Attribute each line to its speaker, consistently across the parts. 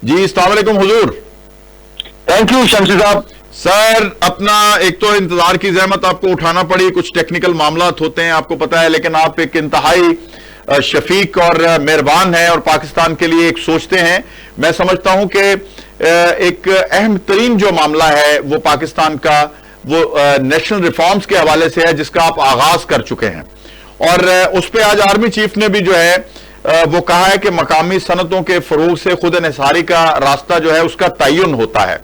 Speaker 1: جی السلام علیکم حضور.
Speaker 2: تھینک یو شمسی صاحب.
Speaker 1: سر اپنا ایک تو انتظار کی زحمت آپ کو اٹھانا پڑی, کچھ ٹیکنیکل معاملات ہوتے ہیں آپ کو پتا ہے, لیکن آپ ایک انتہائی شفیق اور مہربان ہیں اور پاکستان کے لیے ایک سوچتے ہیں. میں سمجھتا ہوں کہ ایک اہم ترین جو معاملہ ہے وہ پاکستان کا وہ نیشنل ریفارمز کے حوالے سے ہے, جس کا آپ آغاز کر چکے ہیں, اور اس پہ آج آرمی چیف نے بھی جو ہے وہ کہا ہے کہ مقامی صنعتوں کے فروغ سے خود انحصاری کا راستہ جو ہے اس کا تعین ہوتا ہے.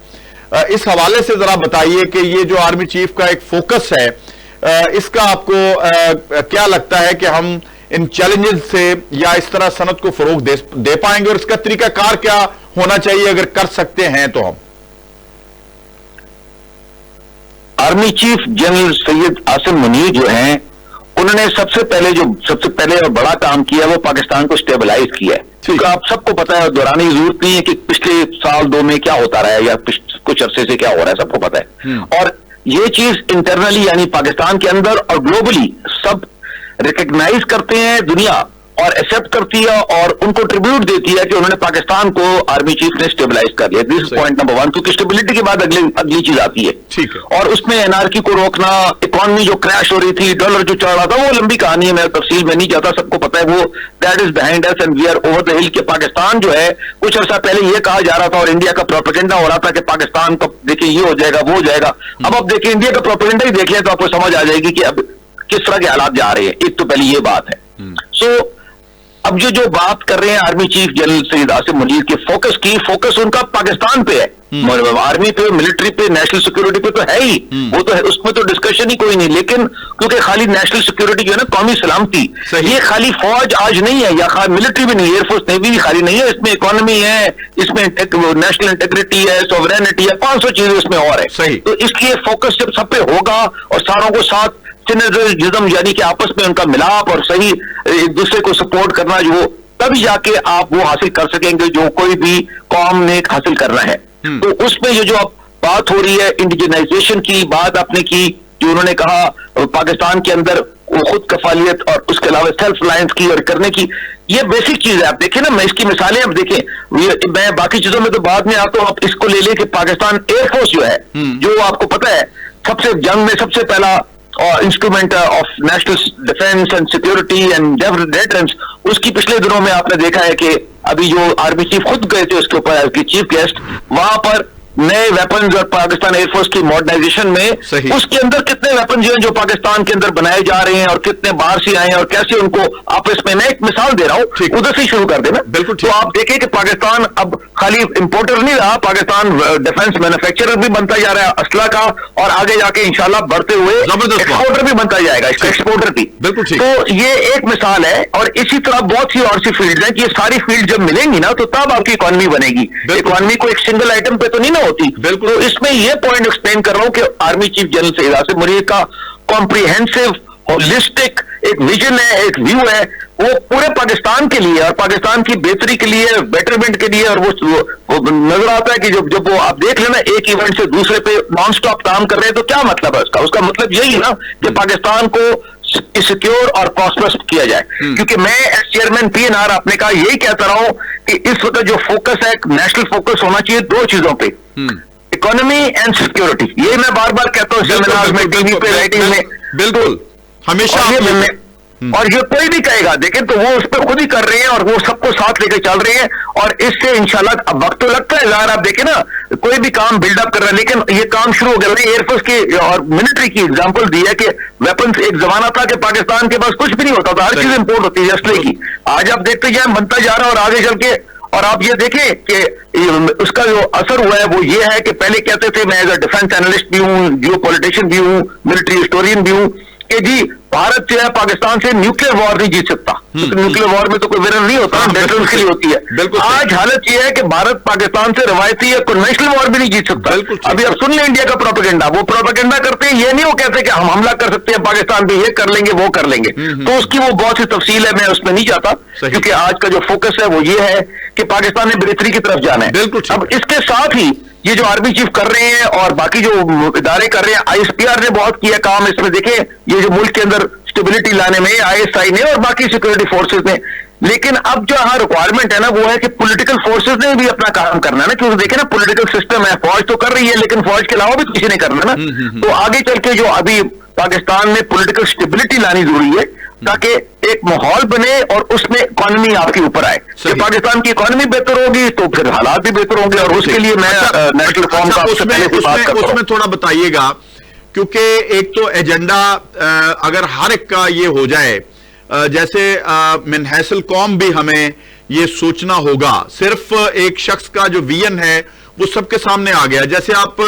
Speaker 1: اس حوالے سے ذرا بتائیے کہ یہ جو آرمی چیف کا ایک فوکس ہے, اس کا آپ کو کیا لگتا ہے کہ ہم ان چیلنجز سے یا اس طرح صنعت کو فروغ دے پائیں گے, اور اس کا طریقہ کار کیا ہونا چاہیے اگر کر سکتے ہیں تو ہم؟
Speaker 2: Army chief general Syed Asim Munir جو ہیں, انہوں نے سب سے پہلے اور بڑا کام کیا وہ پاکستان کو سٹیبلائز کیا ہے. کیونکہ آپ سب کو پتا ہے, دہرانے کی ضرورت نہیں ہے کہ پچھلے سال دو میں کیا ہوتا رہا ہے یا کچھ عرصے سے کیا ہو رہا ہے, سب کو پتا ہے. اور یہ چیز انٹرنلی یعنی پاکستان کے اندر اور گلوبلی سب ریکگنائز کرتے ہیں, دنیا اور ایکسپٹ کرتی ہے اور ان کو ٹریبیوٹ دیتی ہے کہ انہوں نے پاکستان کو آرمی چیف نے سٹیبلائز کر لیا. دس پوائنٹ نمبر 1, کیونکہ سٹیبلٹی کے بعد اگلی چیز آتی ہے. اور اس میں انارکی کو روکنا, اکانومی جو کریش ہو رہی تھی, ڈالر جو چڑھ رہا تھا, وہ لمبی کہانی ہے, میں تفصیل میں نہیں جاتا, سب کو پتا ہے وہ that is behind us and we are over the hill. کہ پاکستان جو ہے کچھ عرصہ پہلے یہ کہا جا رہا تھا اور انڈیا کا پروپیگنڈا ہو رہا تھا کہ پاکستان کو دیکھیں یہ ہو جائے گا وہ ہو جائے گا. اب آپ دیکھیں انڈیا کا پروپیگنڈا ہی دیکھ لیں تو آپ کو سمجھ آ جائے گی کہ اب کس طرح کے حالات جا رہے ہیں. ایک تو پہلی یہ بات ہے. سو اب جو بات کر رہے ہیں army chief general Syed Asim Munir کے فوکس ان کا پاکستان پہ ہے, آرمی پہ, ملٹری پہ, نیشنل سیکیورٹی پہ تو ہے ہی, وہ تو ہے, اس میں تو ڈسکشن ہی کوئی نہیں. لیکن کیونکہ خالی نیشنل سیکیورٹی جو ہے نا, قومی سلامتی, یہ خالی فوج آج نہیں ہے یا ملٹری بھی نہیں, ایئر فورس نیوی بھی خالی نہیں ہے, اس میں اکانومی ہے, اس میں نیشنل انٹیگریٹی ہے, سوورینٹی ہے, 500 چیزیں اس میں اور ہے. تو اس لیے فوکس جب سب پہ ہوگا اور ساروں کو ساتھ سنرجزم یعنی کہ آپس میں ان کا ملاپ اور صحیح ایک دوسرے کو سپورٹ کرنا, جو تبھی جا کے آپ وہ حاصل کر سکیں گے جو کوئی بھی قوم نے حاصل کرنا ہے. تو اس میں یہ جو اب بات ہو رہی ہے انڈیجنائزیشن کی بات آپ نے کی, جو انہوں نے کہا پاکستان کے اندر خود کفالیت اور اس کے علاوہ سیلف ریلائنس کی اور کرنے کی, یہ بیسک چیز ہے. آپ دیکھیں نا, میں اس کی مثالیں اب دیکھیں, میں باقی چیزوں میں تو بعد میں آتا ہوں, آپ اس کو لے لیں کہ پاکستان ایئر فورس جو ہے, جو آپ کو پتا ہے سب سے جنگ میں سب سے پہلا instrument of national defence and security and difference, اس کی پچھلے دنوں میں آپ نے دیکھا ہے کہ ابھی جو آرمی چیف خود گئے تھے اس کے اوپر چیف گیسٹ, وہاں پر نئے ویپنز اور پاکستان ایئر فورس کی ماڈرنائزیشن میں اس کے اندر کتنے ویپنز ہیں جو پاکستان کے اندر بنائے جا رہے ہیں اور کتنے باہر سے آئے ہیں اور کیسے ان کو آپس میں, میں ایک مثال دے رہا ہوں, ادھر سے شروع کر دینا. تو آپ دیکھیں کہ پاکستان اب خالی امپورٹر نہیں رہا, پاکستان ڈیفنس مینوفیکچرر بھی بنتا جا رہا ہے اسلحہ کا, اور آگے جا کے انشاءاللہ بڑھتے ہوئے ایکسپورٹر بھی بنتا جائے گا, اس کا ایکسپورٹر بھی. تو یہ ایک مثال ہے, اور اسی طرح بہت سی اور سی فیلڈ ہیں کہ یہ ساری فیلڈ جب ملیں گی نا تو تب آپ کی اکانومی بنے گی. اکانومی کو ایک سنگل آئٹم پہ تو نہیں نہ ہوتی. تو اس میں یہ پوائنٹ ایکسپلین کر رہا ہوں کہ army chief general Syed Asim Munir کا کمپریہنسو ہولسٹک ایک ویژن ہے, ایک ویو ہے, وہ پورے پاکستان کے لیے اور پاکستان کی بہتری کے لیے, بیٹرمنٹ کے لیے. اور وہ نظر آتا ہے کہ جب وہ آپ دیکھ لینا ایک ایونٹ سے دوسرے پہ نان سٹاپ کام کر رہے ہیں, تو کیا مطلب ہے اس کا مطلب یہی ہے نا کہ پاکستان کو سیکیور اور پراسپرس کیا جائے. کیونکہ میں as chairman P N R آپ نے کہا یہی کہتا رہا ہوں کہ اس وقت جو فوکس ہے نیشنل فوکس ہونا چاہیے دو چیزوں پہ, اکانومی اینڈ سیکیورٹی. یہ میں بار بار کہتا ہوں سیمینار میں, ٹی وی پہ, رائٹنگ میں, بالکل ہمیشہ. اور یہ کوئی بھی کہے گا دیکھیں تو وہ اس پہ خود ہی کر رہے ہیں اور وہ سب کو ساتھ لے کے چل رہے ہیں, اور اس سے انشاءاللہ اب وقت تو لگتا ہے ظاہر. آپ دیکھیں نا کوئی بھی کام بلڈ اپ کر رہا ہے, لیکن یہ کام شروع ہو گیا. ایئر فورس کی اور ملٹری کی اگزامپل دی ہے کہ ویپنز, ایک زمانہ تھا کہ پاکستان کے پاس کچھ بھی نہیں ہوتا تھا, ہر چیز امپورٹ ہوتی ہے اسلحے کی. آج آپ دیکھتے جائیں بنتا جا رہا ہے, اور آگے چل کے اور آپ یہ دیکھیں کہ اس کا جو اثر ہوا ہے وہ یہ ہے کہ پہلے کہتے تھے میں ایز اے ڈیفنس اینالسٹ بھی ہوں, جیو پولیٹیشین بھی ہوں, ملٹری ہسٹورین بھی ہوں, کہ جی بھارت جو ہے پاکستان سے نیوکلیر وار نہیں جیت سکتا. نیوکلیر وار میں تو کوئی ونر نہیں ہوتا, ڈیٹرنس کے لیے ہوتی ہے. آج حالت یہ ہے کہ بھارت پاکستان سے روایتی یا کنونشنل وار بھی نہیں جیت سکتا. ابھی اب سن لیں انڈیا کا پروپیگنڈا, وہ پروپیگنڈا کرتے ہیں, یہ نہیں وہ کہتے کہ ہم حملہ کر سکتے ہیں پاکستان پہ, یہ کر لیں گے وہ کر لیں گے. تو اس کی وہ بہت سی تفصیل ہے, میں اس میں نہیں جاتا, کیونکہ آج کا جو فوکس ہے وہ یہ ہے کہ پاکستان نے بہتری کی طرف جانا ہے. اب اس کے ساتھ ہی یہ جو آرمی چیف کر رہے ہیں اور باقی جو ادارے کر رہے ہیں, آئی ایس پی آر نے بہت کیا کام اس میں. دیکھیں یہ جو ملک کے اندر اسٹیبلٹی لانے میں آئی ایس آئی نے اور باقی سیکورٹی فورسز نے, لیکن اب جو ہاں ریکوائرمنٹ ہے نا وہ ہے کہ پولیٹیکل فورسز نے بھی اپنا کام کرنا ہے نا, کیونکہ دیکھیں نا پولیٹیکل سسٹم ہے, فوج تو کر رہی ہے لیکن فوج کے علاوہ بھی کسی نے کرنا نا. تو آگے چل کے جو ابھی پاکستان میں پولیٹیکل سٹیبلٹی لانی ضروری ہے تاکہ ایک ماحول بنے اور اس میں اکانومی آپ کے اوپر آئے. کہ پاکستان کی اکانومی بہتر ہوگی تو پھر حالات بھی بہتر ہوں گے, اور اس کے لیے میں نیشنل ریفارم کا اس
Speaker 1: میں تھوڑا بتائیے گا, کیونکہ ایک تو ایجنڈا اگر ہر ایک کا یہ ہو جائے, جیسے من حیث القوم بھی ہمیں یہ سوچنا ہوگا, صرف ایک شخص کا جو ویژن ہے وہ سب کے سامنے آ گیا. جیسے آپ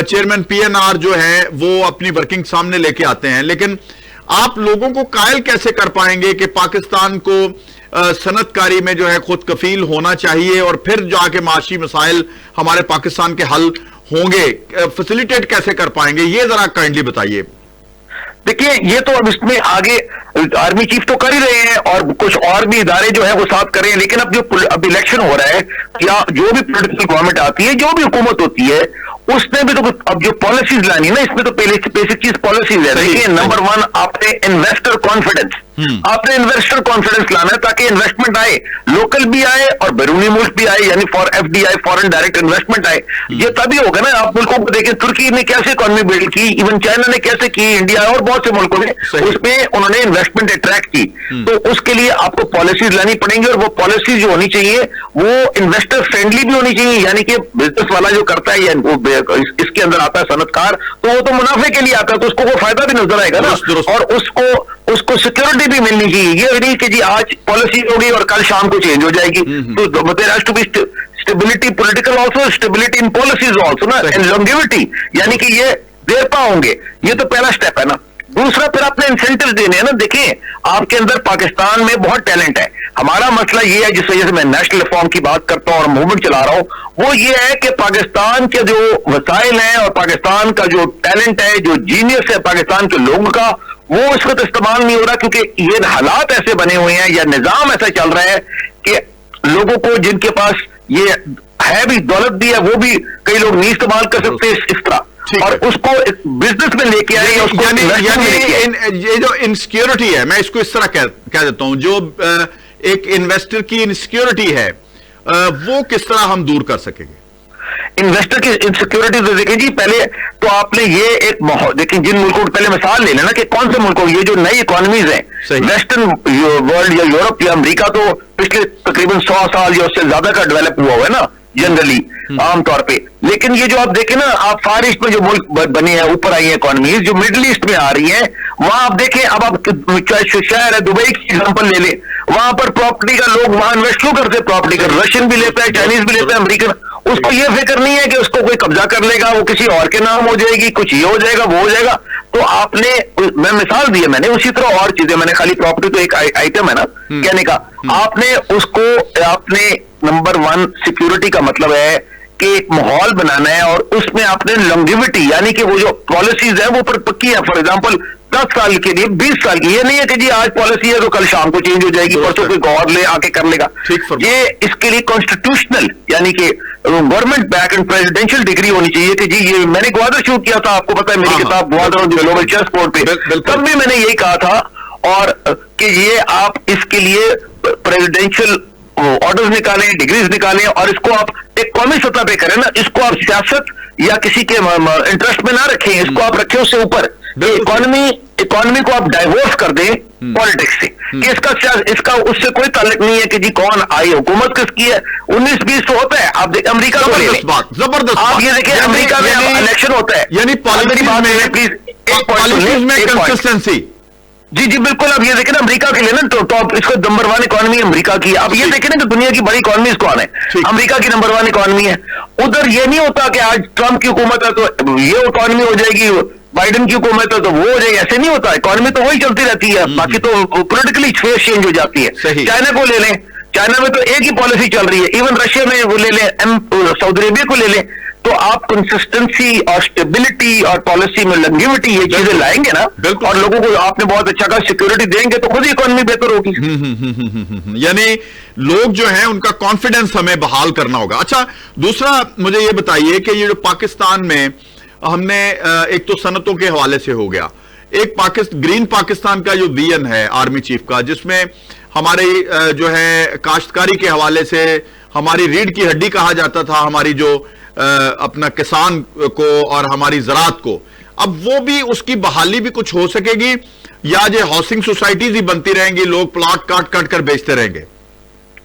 Speaker 1: چیئرمین پی این آر جو ہے وہ اپنی ورکنگ سامنے لے کے آتے ہیں, لیکن آپ لوگوں کو قائل کیسے کر پائیں گے کہ پاکستان کو صنعت کاری میں جو ہے خود کفیل ہونا چاہیے, اور پھر جا کے معاشی مسائل ہمارے پاکستان کے حل ہوں گے, فیسیلیٹیٹ کیسے کر پائیں گے, یہ ذرا کائنڈلی بتائیے.
Speaker 2: دیکھیے یہ تو اب اس میں آگے آرمی چیف تو کر ہی رہے ہیں اور کچھ اور بھی ادارے جو ہے وہ ساتھ کر رہے ہیں, لیکن اب الیکشن ہو رہا ہے, کیا جو بھی پولیٹیکل گورنمنٹ آتی ہے, جو بھی حکومت ہوتی ہے, اس نے بھی تو اب جو پالیسیز لانی ہے نا, اس میں تو بیسک چیز پالیسیز ہے. دیکھیے نمبر 1 آپ نے انویسٹر کانفیڈنس, آپ نے انویسٹر کانفیڈنس لانا ہے تاکہ انویسٹمنٹ آئے, لوکل بھی آئے اور بیرونی ملک بھی آئے, یعنی for F D I, foreign direct investment آئے. یہ تبھی ہوگا نا. آپ ملکوں کو دیکھیں, ترکی نے کیسے اکانومی بلڈ کی, ایون چائنا نے کیسے کی, انڈیا اور بہت سے ملکوں نے اس میں انہوں نے انویسٹمنٹ اٹریکٹ کی. تو اس کے لیے آپ کو پالیسیز لانی پڑیں گی, اور وہ پالیسیز جو ہونی چاہیے وہ انویسٹر فرینڈلی بھی ہونی چاہیے, یعنی کہ بزنس والا جو کرتا ہے یا اس کے اندر آتا ہے صنعت کار, تو وہ تو منافع کے لیے آتا ہے, تو اس کو وہ فائدہ بھی نظر آئے گا نا, اور اس کو سیکورٹی بھی ملنی چاہیے. یہ نہیں کہ جی آج پالیسی ہوگی اور کل شام کو چینج ہو جائے گی. تو there has to be stability political also, stability in policies also نا, and longevity, یعنی کہ یہ دیر پا ہوں گے. یہ تو پہلا سٹیپ ہے نا. دوسرا پھر آپ نے انسینٹیو دینے ہیں نا. دیکھیں آپ کے اندر پاکستان میں بہت ٹیلنٹ ہے. ہمارا مسئلہ یہ ہے, جس وجہ سے میں نیشنل ریفارم کی بات کرتا ہوں اور موومنٹ چلا رہا ہوں, وہ یہ ہے کہ پاکستان کے جو وسائل ہیں اور پاکستان کا جو ٹیلنٹ ہے, جو جینیس ہے پاکستان کے لوگوں کا, وہ اس وقت استعمال نہیں ہو رہا, کیونکہ یہ حالات ایسے بنے ہوئے ہیں یا نظام ایسا چل رہا ہے کہ لوگوں کو جن کے پاس یہ ہے بھی, دولت بھی ہے, وہ بھی کئی لوگ نہیں استعمال کر سکتے اس طرح, اور اس کو بزنس میں لے کے آئے,
Speaker 1: یہ جو انسیکیورٹی ہے, میں اس کو اس طرح کہہ دیتا ہوں, جو ایک انویسٹر کی انسیکیورٹی ہے, وہ کس طرح ہم دور کر سکیں گے؟
Speaker 2: انویسٹر کی انسیکیورٹی تو دیکھیں جی, پہلے تو آپ نے یہ ایک دیکھیں جن ملکوں کو پہلے مثال لے لینا کہ کون سے ملکوں, یہ جو نئی اکانومیز ہیں ویسٹرن ورلڈ یا یورپ یا امریکہ, تو پچھلے تقریباً 100 سال یا اس سے زیادہ کا ڈیولپ ہوا ہوا ہے نا جنرلی عام طور پہ. لیکن یہ جو آپ دیکھیں نا, آپ فار ایسٹ میں جو ملک بنے ہیں, اوپر آئی ہیں اکانومیز, جو مڈل ایسٹ میں آ رہی ہیں, وہاں آپ دیکھیں, اب آپ شہر ہے دبئی کی ایگزامپل لے لیں, وہاں پر پراپرٹی کا لوگ وہاں انویسٹ کیوں کرتے ہیں, پراپرٹی کا رشین بھی لیتا ہے, چائنیز بھی لیتا ہے, امریکن, اس کو یہ فکر نہیں ہے کہ اس کو کوئی قبضہ کر لے گا, وہ کسی اور کے نام ہو جائے گی, کچھ یہ ہو جائے گا, وہ ہو جائے گا. تو آپ نے, میں مثال دی ہے میں نے, اسی طرح اور چیزیں, میں نے خالی پراپرٹی تو ایک آئٹم ہے نا کہنے کا, آپ نے اس کو, آپ نے نمبر 1 سیکیورٹی کا مطلب ہے کہ ایک ماحول بنانا ہے, اور اس میں آپ نے لانگیوٹی, یعنی کہ وہ جو پالیسیز ہیں وہ پکی ہیں, فار ایگزامپل 10 سال کے لیے, 20 سال کی. یہ نہیں ہے کہ جی آج پالیسی ہے تو کل شام کو چینج ہو جائے گی, پرسوں کوئی غور لے آ کے کر لے گا. یہ اس کے لیے کانسٹیٹیوشنل, یعنی کہ government back and presidential degree ہونی چاہیے کہ جی یہ, میں نے گوادر شروع کیا تھا, آپ کو پتا ہے میری کتاب گوادر گلوبل چیس بورڈ پہ, تب بھی میں نے یہی کہا تھا, اور کہ یہ آپ اس کے لیے پریزیڈینشیل آرڈرز نکالیں, ڈگریز نکالیں, اور اس کو آپ ایک قومی سطح پہ کریں نا, اس کو آپ سیاست یا کسی کے انٹرسٹ میں نہ رکھیں, اس کو آپ رکھیں اس سے اوپر. اکانومی کو آپ ڈائیورس کر دیں پالیٹکس سے, کہ اس کا اس سے کوئی تعلق نہیں ہے کہ جی کون آئی, حکومت کس کی ہے, 19-20 تو ہوتا ہے. آپ دیکھیں امریکہ کو لے لیں,
Speaker 1: زبردست,
Speaker 2: آپ یہ دیکھیں امریکہ میں الیکشن ہوتا ہے,
Speaker 1: یعنی پالیسیز میں کنسسٹنسی.
Speaker 2: جی بالکل. اب یہ دیکھیں نا امریکہ کے لیے نا, تو اس کو نمبر 1 اکانومی امریکہ کی. اب یہ دیکھیں نا کہ دنیا کی بڑی اکانومیز کون ہے, امریکہ کی نمبر 1 اکانومی ہے. ادھر یہ نہیں ہوتا کہ آج ٹرمپ کی حکومت ہے تو یہ اکانومی ہو جائے گی, بائیڈن کی حکومت ہے تو وہ ہو جائے گی, ایسے نہیں ہوتا. اکانومی تو وہی چلتی رہتی ہے, باقی تو پولیٹیکلی فیس چینج ہو جاتی ہے. چائنا کو لے لیں, چائنا میں تو ایک ہی پالیسی چل رہی ہے, ایون رشیا میں وہ لے لیں, سعودی عربیہ کو لے لیں. تو آپ کنسسٹنسی اور اسٹیبلٹی اور پالیسی میں لانگیوٹی یہ چیزیں لائیں گے نا, اور لوگوں کو آپ نے بہت اچھا کہا سیکورٹی دیں گے, تو خود ہی اکانومی بہتر ہوگی.
Speaker 1: یعنی لوگ جو ہیں ان کا کانفیڈنس ہمیں بحال کرنا ہوگا. اچھا, دوسرا مجھے یہ بتائیے کہ یہ جو پاکستان میں ہم نے ایک تو صنعتوں کے حوالے سے ہو گیا, ایک گرین پاکستان کا جو ویژن ہے آرمی چیف کا, جس میں ہماری جو ہے کاشتکاری کے حوالے سے ہماری ریڑھ کی ہڈی کہا جاتا تھا ہماری جو اپنا کسان کو اور ہماری زراعت کو، اب وہ بھی اس کی بحالی بھی کچھ ہو سکے گی یا یہ ہاؤسنگ سوسائٹیز ہی بنتی رہیں گی، لوگ پلاٹ کاٹ کاٹ کر بیچتے رہیں گے؟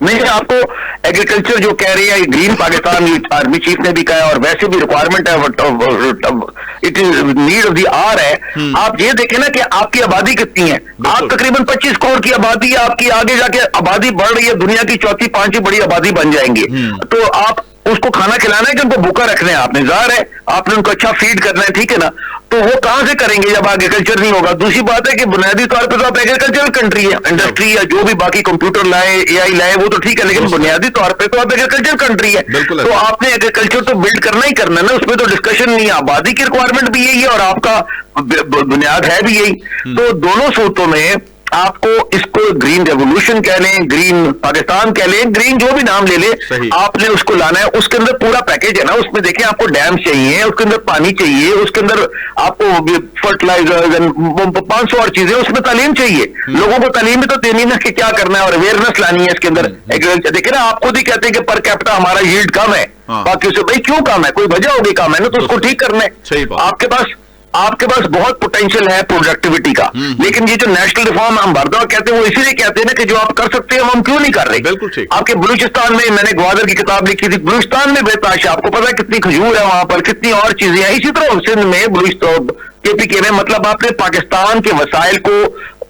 Speaker 2: نہیں، آپ کو ایگریکلچر جو کہہ رہی ہے گرین پاکستان آرمی چیف نے بھی کہا ہے، اور ویسے بھی ریکوائرمنٹ ہے، it is need of the hour ہے. آپ یہ دیکھیں نا کہ آپ کی آبادی کتنی ہے، آپ تقریباً 25 کروڑ کی آبادی ہے آپ کی، آگے جا کے آبادی بڑھ رہی ہے، دنیا کی چوتھی پانچویں بڑی آبادی بن جائیں گے. تو آپ اس کو کھانا کھلانا ہے کہ ان کو بھوکا رکھنا ہے، آپ نے ظاہر ہے آپ نے ان کو اچھا فیڈ کرنا ہے، ٹھیک ہے نا. تو وہ کہاں سے کریں گے جب ایگریکلچر نہیں ہوگا؟ دوسری بات ہے کہ بنیادی طور پہ تو آپ ایگریکلچرل کنٹری ہے، انڈسٹری یا جو بھی باقی کمپیوٹر لائے، اے آئی لائے، وہ تو ٹھیک ہے، لیکن بنیادی طور پہ تو آپ ایگریکلچر کنٹری ہے. تو آپ نے ایگریکلچر تو بلڈ کرنا ہی کرنا ہے نا، اس میں تو ڈسکشن نہیں ہے. آبادی کی ریکوائرمنٹ بھی یہی ہے اور آپ کا بنیاد ہے بھی یہی. تو دونوں صورتوں میں آپ کو اس کو گرین ریولوشن کہہ لیں، گرین پاکستان کہہ لیں، گرین جو بھی نام لے لیں، آپ نے اس کو لانا ہے. اس کے اندر پورا پیکج ہے نا، اس میں دیکھیں آپ کو ڈیم چاہیے، اس کے اندر پانی چاہیے، اس کے اندر آپ کو فرٹیلائزر 500 اور چیزیں، اس میں تعلیم چاہیے. لوگوں کو تعلیم بھی تو دینی نا کہ کیا کرنا ہے، اور اویئرنیس لانی ہے اس کے اندر. دیکھیں نا، آپ خود ہی کہتے ہیں کہ پر کیپٹا ہمارا ییلڈ کم ہے، باقی اسے بھائی کیوں کم ہے؟ کوئی وجہ ہوگی کم ہے نا، تو اس کو ٹھیک کرنا ہے. آپ کے پاس بہت پوٹینشیل ہے پروڈکٹیوٹی کا، لیکن یہ جو نیشنل ریفارم ہم بردوا کہتے ہیں وہ اسی لیے کہتے ہیں نا کہ جو آپ کر سکتے ہیں ہم کیوں نہیں کر رہے.
Speaker 1: بالکل ٹھیک.
Speaker 2: آپ کے بلوچستان میں نے گوادر کی کتاب لکھی تھی، بلوچستان میں بے تحاشا، آپ کو پتا ہے کتنی کھجور ہے وہاں پر، کتنی اور چیزیں ہیں. اسی طرح سندھ میں بلوچستان KPK میں، مطلب آپ نے پاکستان کے وسائل کو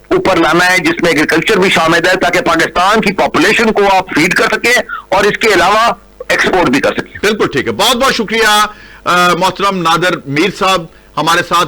Speaker 2: اوپر لانا ہے جس میں ایگریکلچر بھی شامل ہے، تاکہ پاکستان کی پاپولیشن کو آپ فیڈ کر سکیں اور اس کے علاوہ ایکسپورٹ بھی کر سکیں.
Speaker 1: بالکل ٹھیک ہے. بہت بہت شکریہ محترم نادر میر صاحب ہمارے ساتھ